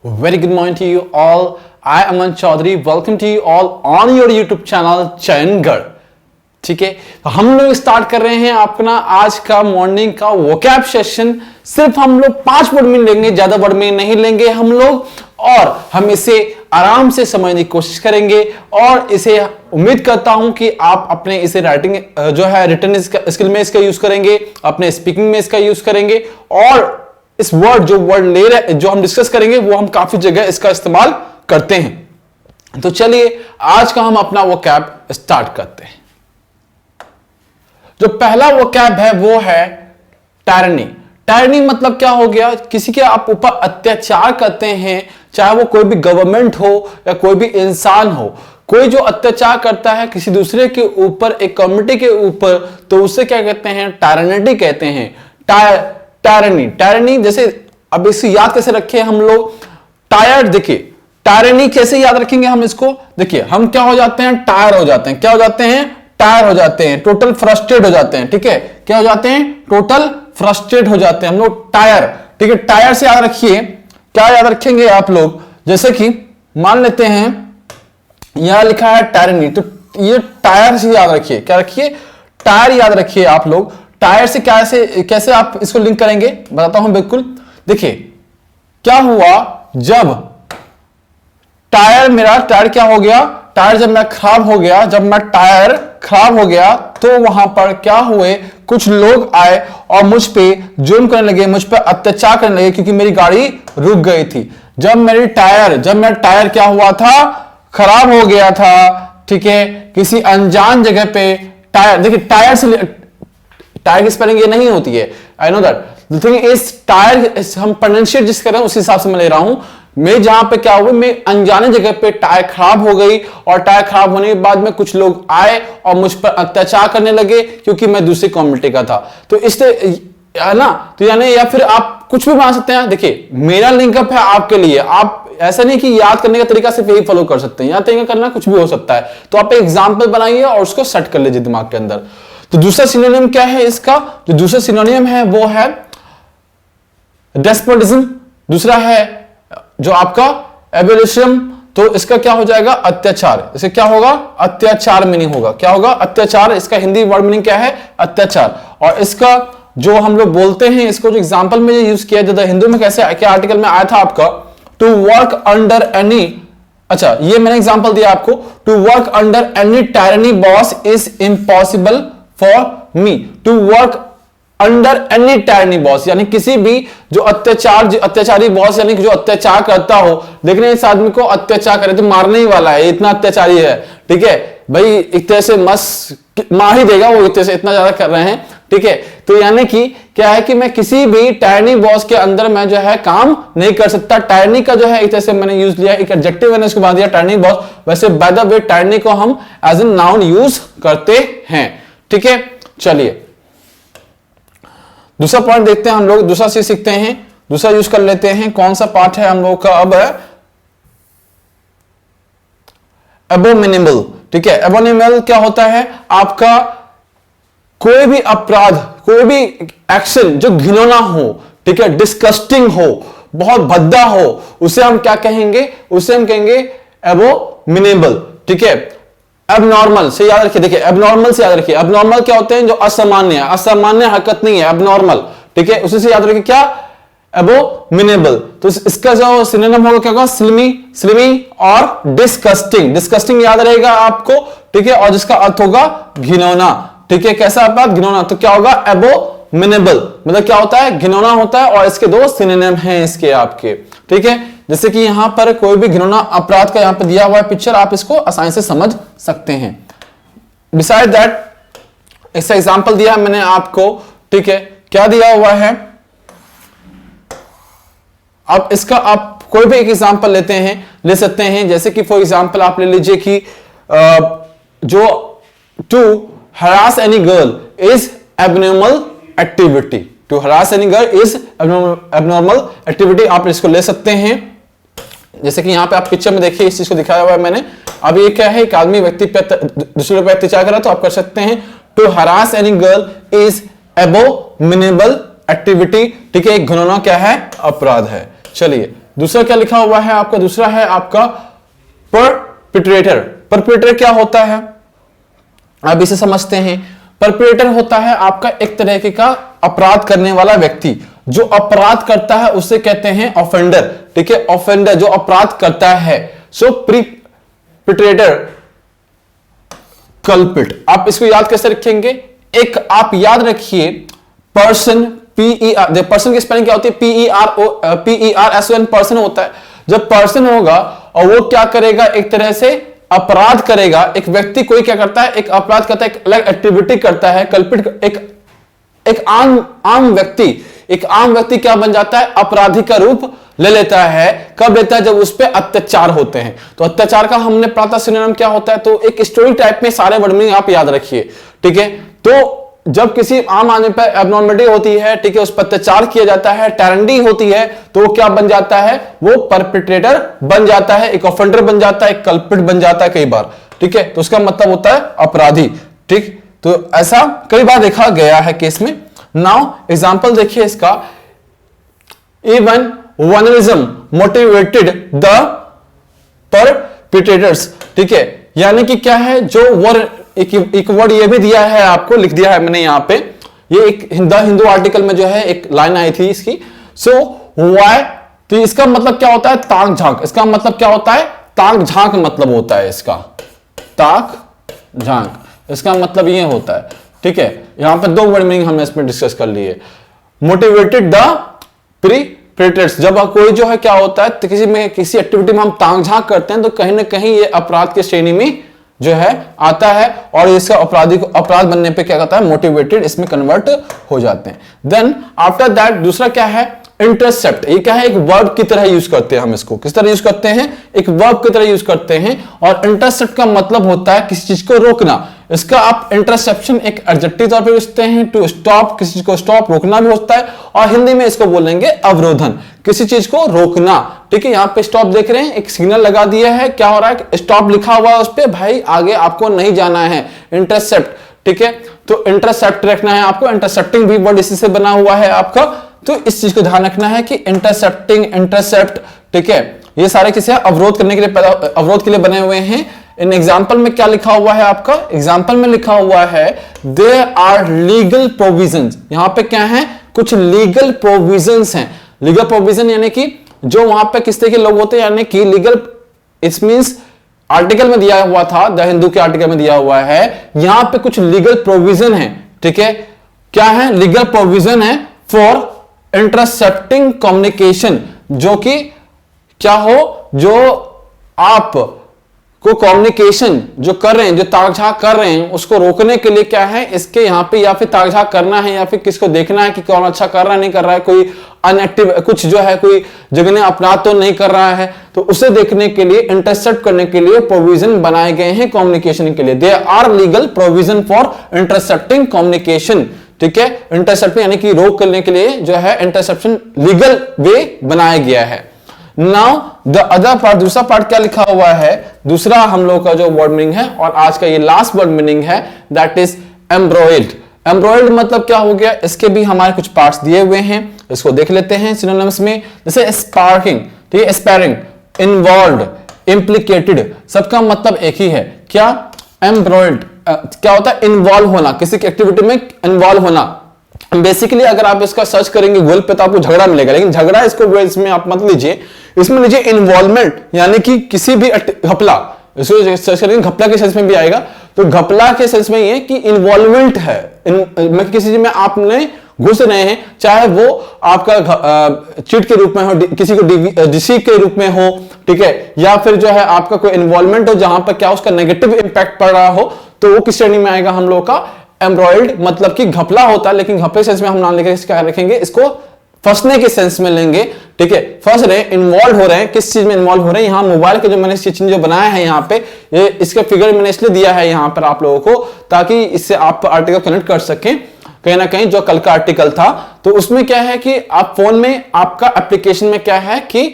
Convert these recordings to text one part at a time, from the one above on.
Very good morning to you all. I am Aman Chaudhary. Welcome to you all on your YouTube channel चयनगढ़. ठीक है, तो हम लोग start कर रहे हैं अपना आज का मॉर्निंग का वोकैब सेशन. सिर्फ हम लोग 5 वर्ड में लेंगे, ज्यादा वर्ड में नहीं लेंगे हम लोग, और हम इसे आराम से समझने की कोशिश करेंगे. और इसे उम्मीद करता हूं कि आप अपने इसे राइटिंग जो है रिटन स्किल में इसका यूज करेंगे, अपने स्पीकिंग में इसका यूज करेंगे, और इस वर्ड ले रहे जो हम डिस्कस करेंगे वो हम काफी जगह इसका इस्तेमाल करते हैं. तो चलिए आज का हम अपना वोकैब स्टार्ट करते हैं. जो पहला वोकैब है वो है टायरनी. टायरनी मतलब क्या हो गया? किसी के आप ऊपर अत्याचार करते हैं, चाहे वो कोई भी गवर्नमेंट हो या कोई भी इंसान हो. कोई जो अत्याचार करता है किसी दूसरे के ऊपर, एक कम्युनिटी के ऊपर, तो उसे क्या कहते हैं? टायरनिटी कहते हैं. टायरनी जैसे अब इसे याद कैसे रखें हम लोग? टायर्ड. देखिए टायरनी कैसे याद रखेंगे हम इसको? देखिए हम क्या हो जाते हैं? टायर हो जाते हैं. क्या हो जाते हैं? टायर हो जाते हैं. टोटल फ्रस्ट्रेट हो जाते हैं. ठीक है, क्या हो जाते हैं? टोटल फ्रस्ट्रेट हो जाते हैं हम लोग. टायर. ठीक है, टायर से याद रखिए. क्या याद रखेंगे आप लोग? जैसे कि मान लेते हैं यहां लिखा है टायरनी, तो ये टायर से याद रखिए. क्या रखिए? टायर याद रखिए आप लोग. टायर से कैसे आप इसको लिंक करेंगे बताता हूं. बिल्कुल देखिए क्या हुआ जब मेरा टायर क्या हो गया? टायर जब मैं खराब हो गया, जब मैं टायर खराब हो गया तो वहां पर क्या हुए? कुछ लोग आए और मुझ पे जुल्म करने लगे, मुझ पे अत्याचार करने लगे क्योंकि मेरी गाड़ी रुक गई थी. जब मेरा टायर क्या हुआ था? खराब हो गया था. ठीक है, किसी अनजान जगह पे टायर. देखिए टायर की स्पेलिंग ये नहीं होती है, I know that. The thing is tyre हम प्रोनाउंशिएट जिस कर रहे हैं उस हिसाब से मैं ले रहा हूं. मैं जहां पे क्या हुआ, मैं अनजाने जगह पे टायर खराब हो गई, और टायर खराब होने के बाद में कुछ लोग आए और मुझ पर अत्याचार करने लगे क्योंकि मैं दूसरी कम्युनिटी का था. तो इससे है ना, तो यानी या फिर आप कुछ भी बना सकते हैं. देखिए मेरा लिंकअप है आपके लिए. आप ऐसा नहीं कि याद करने का तरीका सिर्फ यही फॉलो कर सकते हैं, याद तरीका करना कुछ भी हो सकता है. तो आप एक एग्जाम्पल बनाइए और उसको सेट कर लीजिए दिमाग के अंदर. तो दूसरा सिनोनिम क्या है इसका? जो दूसरा सिनोनिम है वो है डेस्पोटिज्म. दूसरा है जो आपका एबोलिशम. तो इसका क्या हो जाएगा? अत्याचार. इसे क्या होगा? अत्याचार मीनिंग होगा. क्या होगा? अत्याचार. इसका हिंदी वर्ड मीनिंग क्या है? अत्याचार. और इसका जो हम लोग बोलते हैं, इसको जो एग्जांपल में यूज किया जाता है हिंदी में, कैसे क्या आर्टिकल में आया था आपका? To work under any. अच्छा ये मैंने एग्जांपल दिया आपको. To work under any tyranny boss is impossible for me. To work under any tyranny boss, यानी किसी भी जो अत्याचारी बॉस, यानी कि जो अत्याचार करता हो. लेकिन इस आदमी को अत्याचार करे तो मारने ही वाला है, इतना अत्याचारी है. ठीक है भाई, एक तरह से मार ही देगा वो, एक तरह से इतना ज्यादा कर रहे हैं. ठीक है, तो यानी कि क्या है कि मैं किसी भी टायरनी बॉस के अंदर मैं जो है काम नहीं कर सकता. टायरनी का जो है एक तरह से मैंने यूज लिया, एक एडजेक्टिव मैंने इसको बना दिया टायरनी बॉस. वैसे बाय द वे टायरनी को हम एज ए नाउन यूज करते हैं. ठीक है, चलिए दूसरा पॉइंट देखते हैं हम लोग. दूसरा चीज सीखते हैं, दूसरा यूज कर लेते हैं. कौन सा पार्ट है हम लोग का? अब है एबोमिनेबल. ठीक है, एबोमिनेबल क्या होता है? आपका कोई भी अपराध, कोई भी एक्शन जो घिनौना हो, ठीक है, डिस्कस्टिंग हो, बहुत भद्दा हो, उसे हम क्या कहेंगे? उसे हम कहेंगे एबोमिनेबल. ठीक है, एबनॉर्मल से याद रखिए. देखिए एबनॉर्मल से याद रखिए. एबनॉर्मल क्या होते हैं? जो असामान्य है, असामान्य हरकत नहीं है, एबनॉर्मल. ठीक है, उसी से याद रखिए क्या? एबोमिनेबल. तो इसका जो सिनोनिम होगा क्या होगा? स्लिमी और डिस्कस्टिंग. डिस्कस्टिंग याद रहेगा आपको. ठीक है, और जिसका अर्थ होगा घिनौना. ठीक है, कैसा अपराध? घिनौना. तो क्या होगा? एबोमिनेबल मतलब क्या होता है? घिनौना होता है. और इसके 2 सिनोनिम हैं इसके आपके. ठीक है, जैसे कि यहां पर कोई भी घिनौना अपराध का यहां पर दिया हुआ है पिक्चर, आप इसको आसानी से समझ सकते हैं. बिसाइड दैट इसका एग्जांपल दिया मैंने आपको. ठीक है, क्या दिया हुआ है? अब इसका आप कोई भी एक एग्जांपल ले सकते हैं. जैसे कि फॉर एग्जांपल आप ले लीजिए कि जो to harass any girl is abnormal activity. To harass any girl is abnormal activity. आप इसको ले सकते हैं. जैसे कि यहां पे आप पिक्चर में देखिए, इस चीज को दिखाया हुआ है मैंने. अब ये क्या है? एक आदमी व्यक्ति पे दूसरे पे अत्याचार कर रहा है, तो आप कर सकते हैं to harass any girl is abominable activity. ठीक है, घिनौना क्या है? अपराध है. चलिए दूसरा क्या लिखा हुआ है आपका, दूसरा है आपका परपिट्रेटर। परपिट्रेटर क्या होता है, अब इसे समझते हैं। परपिट्रेटर होता है आपका एक तरीके का अपराध करने वाला व्यक्ति। जो अपराध करता है उसे कहते हैं ऑफेंडर, ठीक है, ऑफेंडर जो अपराध करता है। सो परपिट्रेटर, कल्पिट। आप इसको याद कैसे रखेंगे, एक आप याद रखिए पर्सन, PER, पर्सन की स्पेलिंग क्या होती है, PERSON, पर्सन होता है। जब पर्सन होगा और वो क्या करेगा, एक तरह से अपराध करेगा, एक व्यक्ति कोई क्या करता है, एक अपराध करता है, एक अलग एक्टिविटी करता है, कल्पिट एक आम व्यक्ति क्या बन जाता है, अपराधी का रूप ले लेता है। कब लेता है, जब उस पर अत्याचार होते हैं। तो अत्याचार का हमने पढ़ा था सिनोनिम क्या होता है, तो एक स्टोरी टाइप में सारे वर्ड मीनिंग आप याद रखिए, ठीक है। तो जब किसी आम आदमी पर एब्नॉर्मलिटी होती है, ठीक है, उस पर अत्याचार किया जाता है, टायरेंटी होती है, तो वो क्या बन जाता है, वो परपिट्रेटर बन जाता है, एक ऑफेंडर बन जाता है, एक कल्पिट बन जाता है कई बार, ठीक है। तो उसका मतलब होता है अपराधी, ठीक। तो ऐसा कई बार देखा गया है केस में। नाउ एग्जांपल देखिए इसका, इवन वनरिज्म मोटिवेटेड द परपिट्रेटर्स, ठीक है। यानी कि क्या है, जो वर्ड एक वर्ड ये भी दिया है आपको, लिख दिया है मैंने यहां पे, ये एक हिंदू आर्टिकल में जो है एक लाइन आई थी इसकी। सो वाई, तो इसका मतलब क्या होता है, ताक झांक। इसका मतलब क्या होता है, ताक झांक मतलब होता है इसका, ताक झांक, इसका मतलब ये होता है, ठीक है। यहां पर दो वर्ड मीनिंग हमने इसमें डिस्कस कर लिए। मोटिवेटेड द परपिट्रेटर्स, जब कोई जो है क्या होता है, तो किसी एक्टिविटी में हम ताक झांक करते हैं, तो कहीं ना कहीं ये अपराध की श्रेणी में जो है आता है, और इसका अपराध बनने पे क्या कहता है, मोटिवेटेड, इसमें कन्वर्ट हो जाते हैं। देन आफ्टर दैट दूसरा क्या है, इंटरसेप्ट। ये क्या है, एक वर्ब की तरह यूज करते हैं हम इसको। किस तरह यूज करते हैं, एक वर्ब की तरह यूज करते हैं। और इंटरसेप्ट का मतलब होता है किसी चीज को रोकना। इसका आप इंटरसेप्शन एक एडजेक्टिव तौर पे यूजते हैं, टू स्टॉप, किसी चीज को स्टॉप रोकना भी होता है, और हिंदी में इसको बोलेंगे अवरोधन, किसी चीज को रोकना, ठीक है। यहां पे स्टॉप देख रहे हैं, एक सिग्नल लगा दिया है, क्या हो रहा है, स्टॉप लिखा हुआ है उस पे, भाई आगे आपको नहीं जाना है, इंटरसेप्ट, ठीक है। तो इंटरसेप्ट रखना है आपको, इंटरसेप्टिंग भी वर्ड इसी से बना हुआ है आपका, तो इस चीज को ध्यान रखना है कि इंटरसेप्टिंग, इंटरसेप्ट, ठीक है, ये सारे किसी अवरोध करने के लिए, अवरोध के लिए बने हुए हैं। इन एग्जाम्पल में क्या लिखा हुआ है आपका, एग्जाम्पल में लिखा हुआ है देयर आर लीगल प्रोविजंस। यहां पे क्या है, कुछ लीगल प्रोविजंस हैं। लीगल प्रोविजन यानी कि जो वहां पे किस तरह के लोग होते हैं, यानी कि लीगल, इट मींस आर्टिकल में दिया हुआ था, द हिंदू के आर्टिकल में दिया हुआ है, यहां पे कुछ लीगल प्रोविजन है, ठीक है। क्या है, लीगल प्रोविजन है फॉर इंटरसेप्टिंग कम्युनिकेशन, जो कि क्या हो, जो आप को कम्युनिकेशन जो कर रहे हैं, जो ताकझाक कर रहे हैं, उसको रोकने के लिए क्या है, इसके यहां पे या फिर ताकझाक करना है, या फिर किसको देखना है कि कौन अच्छा कर रहा है नहीं कर रहा है, कोई अनएक्टिव कुछ जो है, कोई जगने अपराध तो नहीं कर रहा है, तो उसे देखने के लिए, इंटरसेप्ट करने के लिए प्रोविजन बनाए गए हैं कम्युनिकेशन के लिए। There are legal provision for intercepting communication, ठीक है। इंटरसेप्टिंग यानी कि रोक करने के लिए जो है इंटरसेप्शन लीगल वे बनाया गया है। नाउ द अदर पार्ट, दूसरा पार्ट क्या लिखा हुआ है, दूसरा हम लोग का जो वर्ड मीनिंग है, और आज का ये लास्ट वर्ड मीनिंग है, दैट इज एम्ब्रॉयड। एम्ब्रॉयड मतलब क्या हो गया, इसके भी हमारे कुछ पार्ट्स दिए हुए हैं, इसको देख लेते हैं सिनोनिम्स में। जैसे स्पार्किंग, ठीक है, एस्पायरिंग, इन्वॉल्व्ड, इम्प्लीकेटेड, सबका मतलब एक ही है। क्या, एम्ब्रॉयड क्या होता है, इन्वॉल्व होना, किसी की एक्टिविटी में इन्वॉल्व होना। बेसिकली अगर आप इसका सर्च करेंगे गूगल पे तो आपको झगड़ा मिलेगा, लेकिन झगड़ा इसको इसमें आप मत लीजिए, इसमें लीजिए इन्वॉल्वमेंट, यानी कि किसी भी घपला, इसको सर्च करेंगे घपला के सेंस में भी आएगा, तो घपला के सेंस में ये कि इन्वॉल्वमेंट है, किसी चीज में आपने घुस रहे हैं, चाहे वो आपका चीट के रूप में हो, किसी को डिसीव के रूप में हो, ठीक है, या फिर जो है आपका कोई इन्वॉल्वमेंट हो जहां पर क्या उसका नेगेटिव इंपैक्ट पड़ रहा हो, तो वो किस श्रेणी में आएगा हम लोग का, एम्ब्रॉयड, मतलब कि घपला होता है, लेकिन घपले सेंस में हम नाम लेकर क्या रखेंगे, इसको फंसने के सेंस में लेंगे, ठीक है। फंस रहे, इन्वॉल्व हो रहे हैं, किस चीज में इन्वॉल्व हो रहे हैं, यहां मोबाइल के जो मैंने चिन्ह जो बनाया है यहां पे, ये इसका फिगर मैंने इसलिए दिया है यहां पर आप लोगों को, ताकि इससे आप आर्टिकल कनेक्ट कर सकें। कहीं ना कहीं जो कल का आर्टिकल था, तो उसमें क्या है कि आप फोन में, आपका एप्लीकेशन में क्या है कि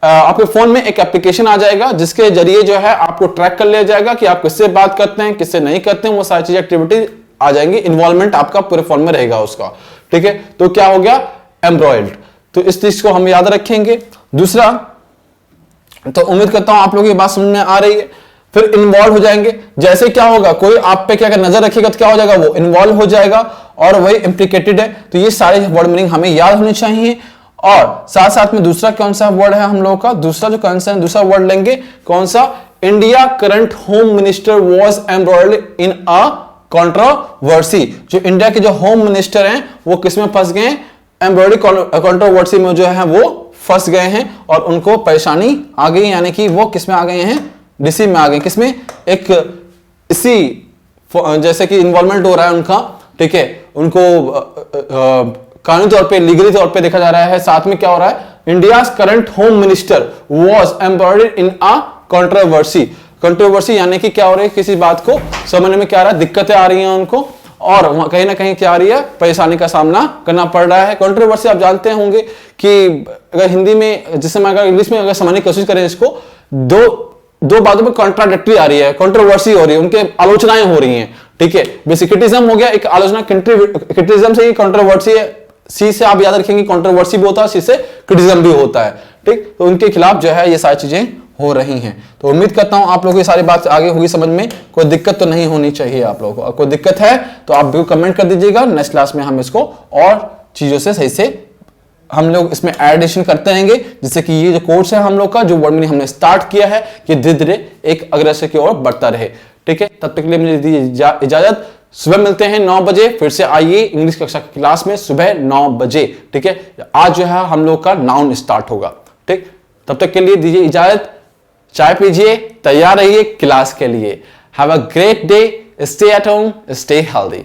आपके फोन में एक एप्लीकेशन आ जाएगा, जिसके जरिए जो है आपको ट्रैक कर लिया जाएगा कि आप किससे बात करते हैं, किससे नहीं करते हैं, वो सारी चीज एक्टिविटी आ जाएंगी, इन्वॉल्वमेंट आपका पूरे फोन में रहेगा उसका, ठीक है। तो क्या हो गया, एम्ब्रॉयड, तो इस चीज को हम याद रखेंगे। दूसरा, तो उम्मीद करता हूं आप लोगों की बात समझ में आ रही है। फिर इन्वॉल्व हो जाएंगे, जैसे क्या होगा, कोई आप पे क्या नजर रखेगा तो क्या हो जाएगा, वो इन्वॉल्व हो जाएगा और वही इम्प्लीकेटेड है। तो ये सारे वर्ड मीनिंग हमें याद होने चाहिए। और साथ साथ में दूसरा कौन सा वर्ड है हम लोगों का, दूसरा जो कंसर्न, दूसरा वर्ड लेंगे कौन सा, India current home minister was embroiled in a controversy. जो इंडिया के जो होम मिनिस्टर हैं वो किसमें फंस गए, एम्ब्रॉयडरी कंट्रोवर्सी में जो है वो फंस गए हैं और उनको परेशानी आ गई, यानी कि वो किसमें आ गए हैं, डिसी में आ गए। किसमें, एक इसी जैसे कि इन्वॉल्वमेंट हो रहा है उनका, ठीक है, उनको कानूनी तौर पे, लीगली तौर पे देखा जा रहा है। साथ में क्या हो रहा है, India current home minister was embroiled in a controversy. Controversy यानी कि क्या हो रहा है, किसी बात को समझने में क्या आ रहा है, दिक्कतें आ रही हैं उनको और कहीं ना कहीं क्या आ रही है, परेशानी का सामना करना पड़ रहा है। कंट्रोवर्सी आप जानते होंगे कि अगर हिंदी में, जिससे मैं अगर इंग्लिश में अगर समझने की कोशिश करें इसको, दो बातों में कॉन्ट्राडिक्टरी आ रही है, कंट्रोवर्सी हो रही है, उनके आलोचनाएं हो रही हैं, ठीक है। बेसिक क्रिटिसिज्म हो गया एक आलोचना, क्रिटिसिज्म से ही कंट्रोवर्सी है। सी से आप याद रखेंगे कंट्रोवर्सी भी होता है, सी से क्रिटिसिज्म भी होता है, ठीक। तो उनके खिलाफ जो है ये सारी चीजें हो रही हैं। तो उम्मीद करता हूं आप लोगों की सारी बात आगे होगी समझ में, कोई दिक्कत तो नहीं होनी चाहिए आप लोगों को। कोई दिक्कत है तो आप भी कमेंट कर दीजिएगा, नेक्स्ट क्लास में हम इसको और चीजों से सही से हम लोग इसमें एडिशन करते रहेंगे, जिससे कि ये जो कोर्स है हम लोग का, जो वर्ड मीनिंग हमने स्टार्ट किया है, ये धीरे धीरे एक अग्रसर की ओर बढ़ता रहे, ठीक है। तब तक के लिए मुझे दीजिए इजाजत। सुबह मिलते हैं 9 बजे, फिर से आइए इंग्लिश कक्षा की क्लास में सुबह 9 बजे, ठीक है। आज जो है हम लोग का नाउन स्टार्ट होगा, ठीक। तब तक के लिए दीजिए इजाजत, चाय पीजिए, तैयार रहिए क्लास के लिए। Have a great day, stay at home, stay healthy.